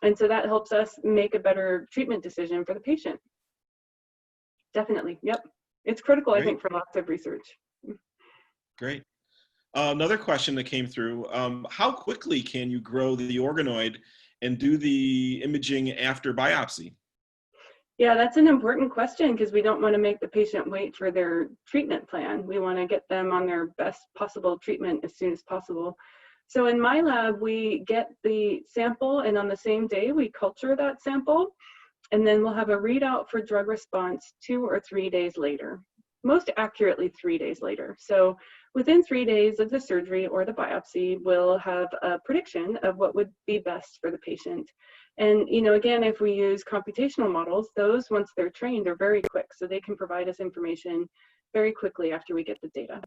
And so that helps us make a better treatment decision for the patient. Definitely, yep. It's critical, Great. I think, for lots of research. Great. Another question that came through, how quickly can you grow the organoid and do the imaging after biopsy? Yeah, that's an important question because we don't want to make the patient wait for their treatment plan. We want to get them on their best possible treatment as soon as possible. So in my lab, we get the sample, and on the same day, we culture that sample, and then we'll have a readout for drug response 2 or 3 days later, most accurately 3 days later. So within 3 days of the surgery or the biopsy, we'll have a prediction of what would be best for the patient. And, you know, again, if we use computational models, those, once they're trained, are very quick. So they can provide us information very quickly after we get the data.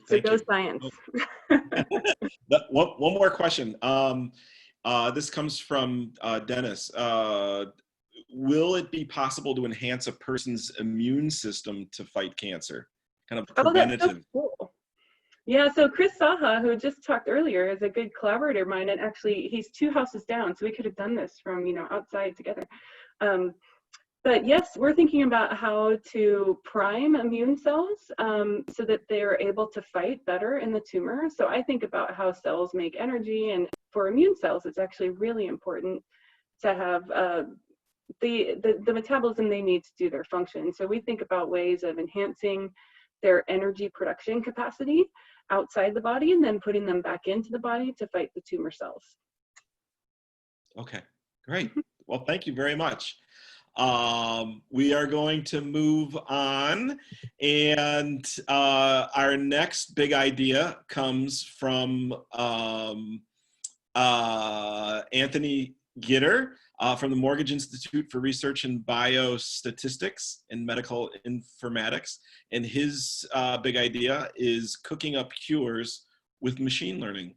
So go science. One more question. This comes from Dennis. Will it be possible to enhance a person's immune system to fight cancer? Kind of preventative. Oh, that's so cool. Yeah, so Kris Saha, who just talked earlier, is a good collaborator of mine, and actually he's 2 houses down, so we could have done this from, outside together. But yes, we're thinking about how to prime immune cells so that they are able to fight better in the tumor. So I think about how cells make energy, and for immune cells, it's actually really important to have the metabolism they need to do their function. So we think about ways of enhancing their energy production capacity outside the body and then putting them back into the body to fight the tumor cells. Okay, great. Well, thank you very much. We are going to move on, and our next big idea comes from Anthony Gitter from the Morgridge Institute for Research in Biostatistics and Medical Informatics, and his big idea is cooking up cures with machine learning.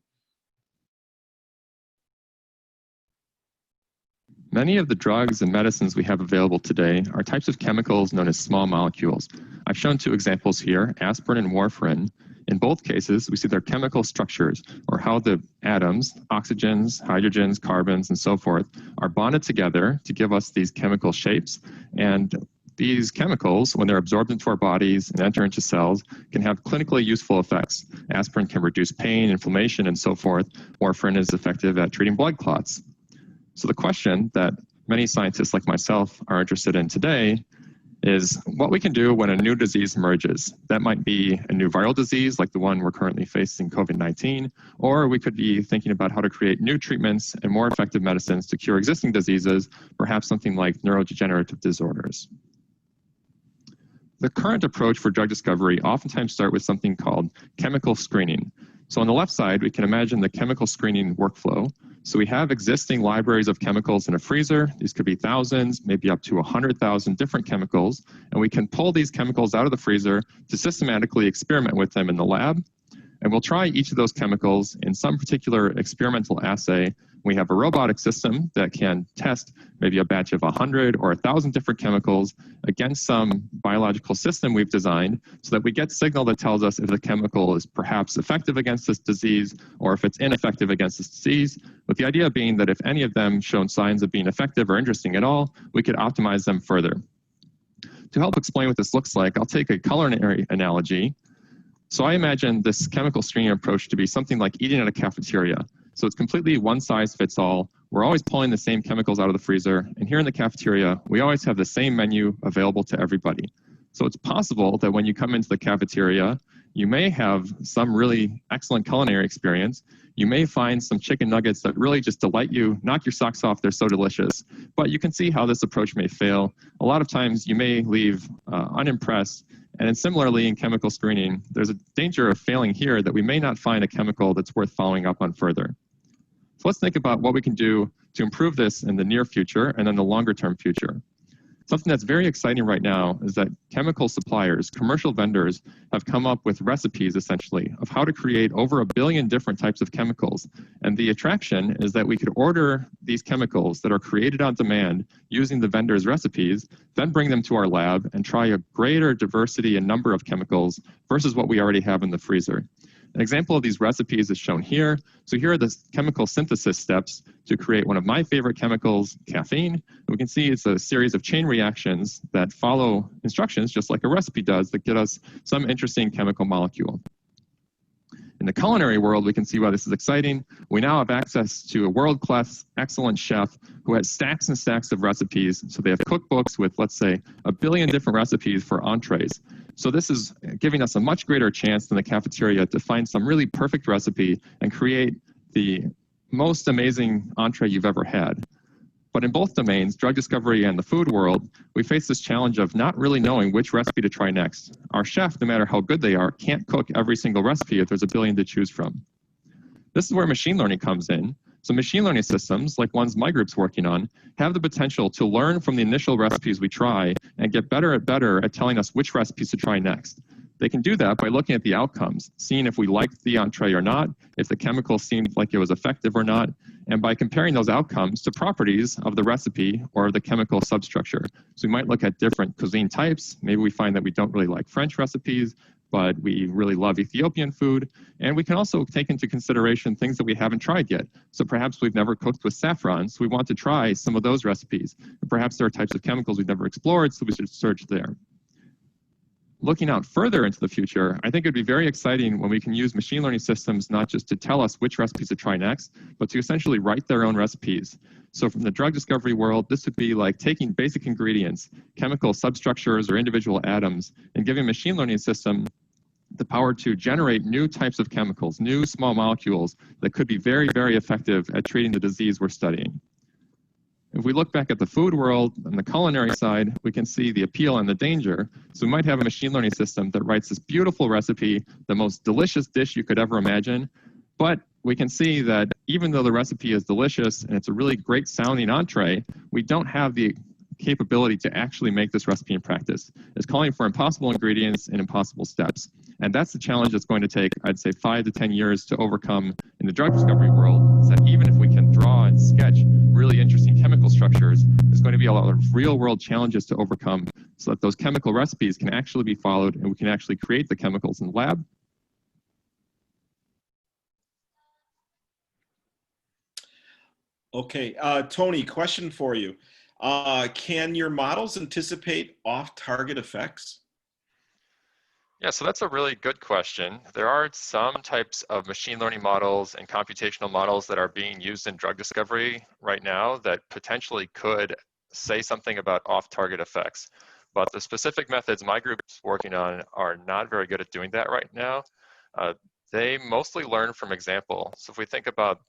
Many of the drugs and medicines we have available today are types of chemicals known as small molecules. I've shown 2 examples here, aspirin and warfarin. In both cases, we see their chemical structures, or how the atoms, oxygens, hydrogens, carbons, and so forth, are bonded together to give us these chemical shapes. And these chemicals, when they're absorbed into our bodies and enter into cells, can have clinically useful effects. Aspirin can reduce pain, inflammation, and so forth. Warfarin is effective at treating blood clots. So the question that many scientists like myself are interested in today is what we can do when a new disease emerges. That might be a new viral disease like the one we're currently facing, COVID-19, or we could be thinking about how to create new treatments and more effective medicines to cure existing diseases, perhaps something like neurodegenerative disorders. The current approach for drug discovery oftentimes start with something called chemical screening. So on the left side, we can imagine the chemical screening workflow. So we have existing libraries of chemicals in a freezer. These could be thousands, maybe up to 100,000 different chemicals. And we can pull these chemicals out of the freezer to systematically experiment with them in the lab. And we'll try each of those chemicals in some particular experimental assay. We have a robotic system that can test maybe a batch of 100 or 1,000 different chemicals against some biological system we've designed so that we get signal that tells us if the chemical is perhaps effective against this disease or if it's ineffective against this disease, with the idea being that if any of them shown signs of being effective or interesting at all, we could optimize them further. To help explain what this looks like, I'll take a culinary analogy. So I imagine this chemical screening approach to be something like eating at a cafeteria. So it's completely one size fits all. We're always pulling the same chemicals out of the freezer. And here in the cafeteria, we always have the same menu available to everybody. So it's possible that when you come into the cafeteria, you may have some really excellent culinary experience. You may find some chicken nuggets that really just delight you, knock your socks off, they're so delicious. But you can see how this approach may fail. A lot of times you may leave unimpressed. And then similarly in chemical screening, there's a danger of failing here that we may not find a chemical that's worth following up on further. So let's think about what we can do to improve this in the near future and then the longer term future. Something that's very exciting right now is that chemical suppliers, commercial vendors, have come up with recipes, essentially, of how to create over 1 billion different types of chemicals. And the attraction is that we could order these chemicals that are created on demand using the vendor's recipes, then bring them to our lab and try a greater diversity and number of chemicals versus what we already have in the freezer. An example of these recipes is shown here. So here are the chemical synthesis steps to create one of my favorite chemicals, caffeine. And we can see it's a series of chain reactions that follow instructions just like a recipe does that get us some interesting chemical molecule. In the culinary world, we can see why this is exciting. We now have access to a world-class, excellent chef who has stacks and stacks of recipes. So they have cookbooks with, let's say, 1 billion different recipes for entrees. So this is giving us a much greater chance than the cafeteria to find some really perfect recipe and create the most amazing entree you've ever had. But in both domains, drug discovery and the food world, we face this challenge of not really knowing which recipe to try next. Our chef, no matter how good they are, can't cook every single recipe if there's 1 billion to choose from. This is where machine learning comes in. So machine learning systems, like ones my group's working on, have the potential to learn from the initial recipes we try and get better at telling us which recipes to try next. They can do that by looking at the outcomes, seeing if we liked the entree or not, if the chemical seemed like it was effective or not, and by comparing those outcomes to properties of the recipe or the chemical substructure. So we might look at different cuisine types. Maybe we find that we don't really like French recipes, but we really love Ethiopian food. And we can also take into consideration things that we haven't tried yet. So perhaps we've never cooked with saffron, so we want to try some of those recipes. And perhaps there are types of chemicals we've never explored, so we should search there. Looking out further into the future, I think it'd be very exciting when we can use machine learning systems not just to tell us which recipes to try next, but to essentially write their own recipes. So from the drug discovery world, this would be like taking basic ingredients, chemical substructures or individual atoms, and giving a machine learning system the power to generate new types of chemicals, new small molecules that could be very, very effective at treating the disease we're studying. If we look back at the food world and the culinary side, we can see the appeal and the danger. So we might have a machine learning system that writes this beautiful recipe, the most delicious dish you could ever imagine. But we can see that even though the recipe is delicious and it's a really great sounding entree, we don't have the capability to actually make this recipe in practice. It's calling for impossible ingredients and impossible steps. And that's the challenge that's going to take, I'd say, 5 to 10 years to overcome in the drug discovery world, is that even if we can draw and sketch really interesting chemical structures, there's going to be a lot of real world challenges to overcome so that those chemical recipes can actually be followed and we can actually create the chemicals in the lab. Okay, Tony, question for you. Can your models anticipate off-target effects? Yeah, so that's a really good question. There are some types of machine learning models and computational models that are being used in drug discovery right now that potentially could say something about off-target effects. But the specific methods my group's working on are not very good at doing that right now. They mostly learn from example. So if we think about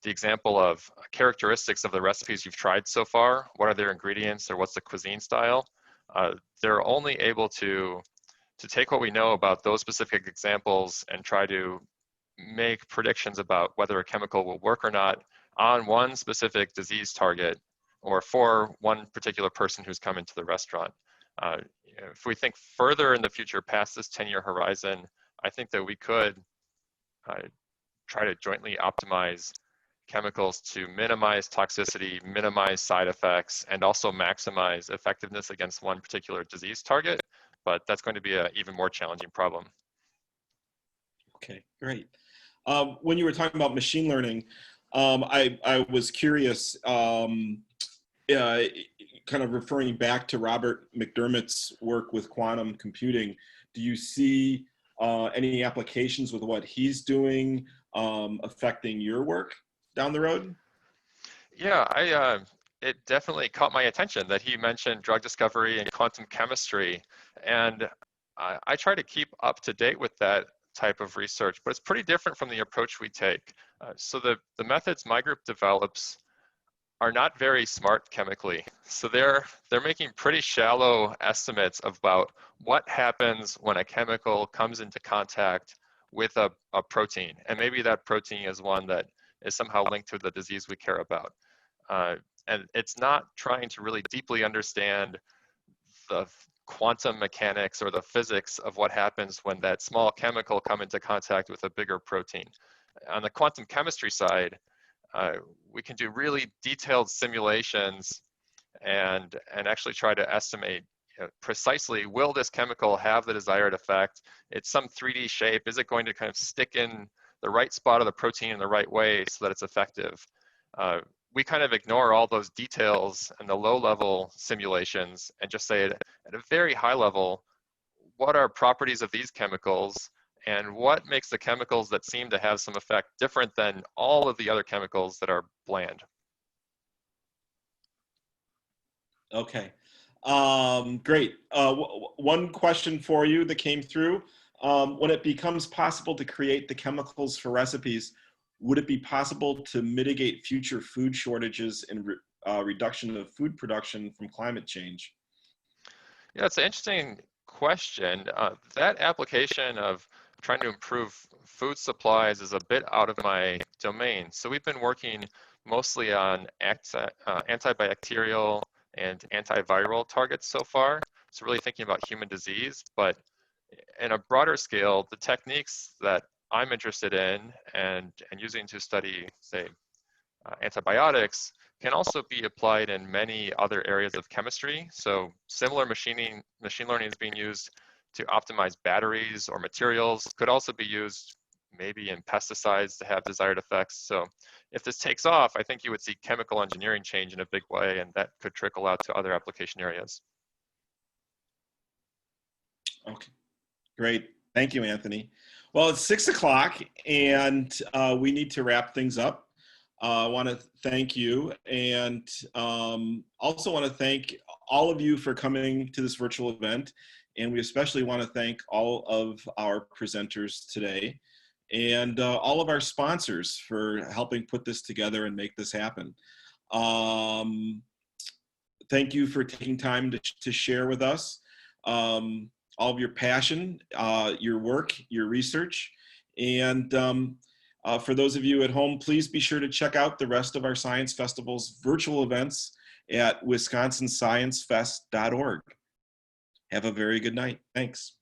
the example of characteristics of the recipes you've tried so far, what are their ingredients or what's the cuisine style, they're only able to take what we know about those specific examples and try to make predictions about whether a chemical will work or not on one specific disease target or for one particular person who's come into the restaurant. If we think further in the future past this 10-year horizon, I think that we could try to jointly optimize chemicals to minimize toxicity, minimize side effects, and also maximize effectiveness against one particular disease target. But that's going to be an even more challenging problem. Okay, great. When you were talking about machine learning, I was curious, kind of referring back to Robert McDermott's work with quantum computing. Do you see any applications with what he's doing affecting your work down the road? Yeah, it definitely caught my attention that he mentioned drug discovery and quantum chemistry. And I try to keep up to date with that type of research, but it's pretty different from the approach we take. So the methods my group develops are not very smart chemically. So they're making pretty shallow estimates about what happens when a chemical comes into contact with a protein. And maybe that protein is one that is somehow linked to the disease we care about. And it's not trying to really deeply understand the quantum mechanics or the physics of what happens when that small chemical come into contact with a bigger protein. On the quantum chemistry side, we can do really detailed simulations and actually try to estimate precisely, will this chemical have the desired effect? It's some 3D shape. Is it going to kind of stick in the right spot of the protein in the right way so that it's effective? We kind of ignore all those details and the low-level simulations and just say at a very high level, what are properties of these chemicals and what makes the chemicals that seem to have some effect different than all of the other chemicals that are bland? Okay, great. One question for you that came through. When it becomes possible to create the chemicals for recipes, would it be possible to mitigate future food shortages and reduction of food production from climate change? Yeah, it's an interesting question. That application of trying to improve food supplies is a bit out of my domain. So we've been working mostly on antibacterial and antiviral targets so far. So really thinking about human disease, but in a broader scale, the techniques that I'm interested in and using to study, say, antibiotics can also be applied in many other areas of chemistry. So similar machine learning is being used to optimize batteries or materials, could also be used maybe in pesticides to have desired effects. So if this takes off, I think you would see chemical engineering change in a big way, and that could trickle out to other application areas. Okay, great. Thank you, Anthony. Well, it's 6 o'clock and we need to wrap things up. I want to thank you, and also want to thank all of you for coming to this virtual event. And we especially want to thank all of our presenters today, and all of our sponsors for helping put this together and make this happen. Thank you for taking time to share with us all of your passion, your work, your research. And for those of you at home, please be sure to check out the rest of our Science Festival's virtual events at wisconsinsciencefest.org. Have a very good night. Thanks.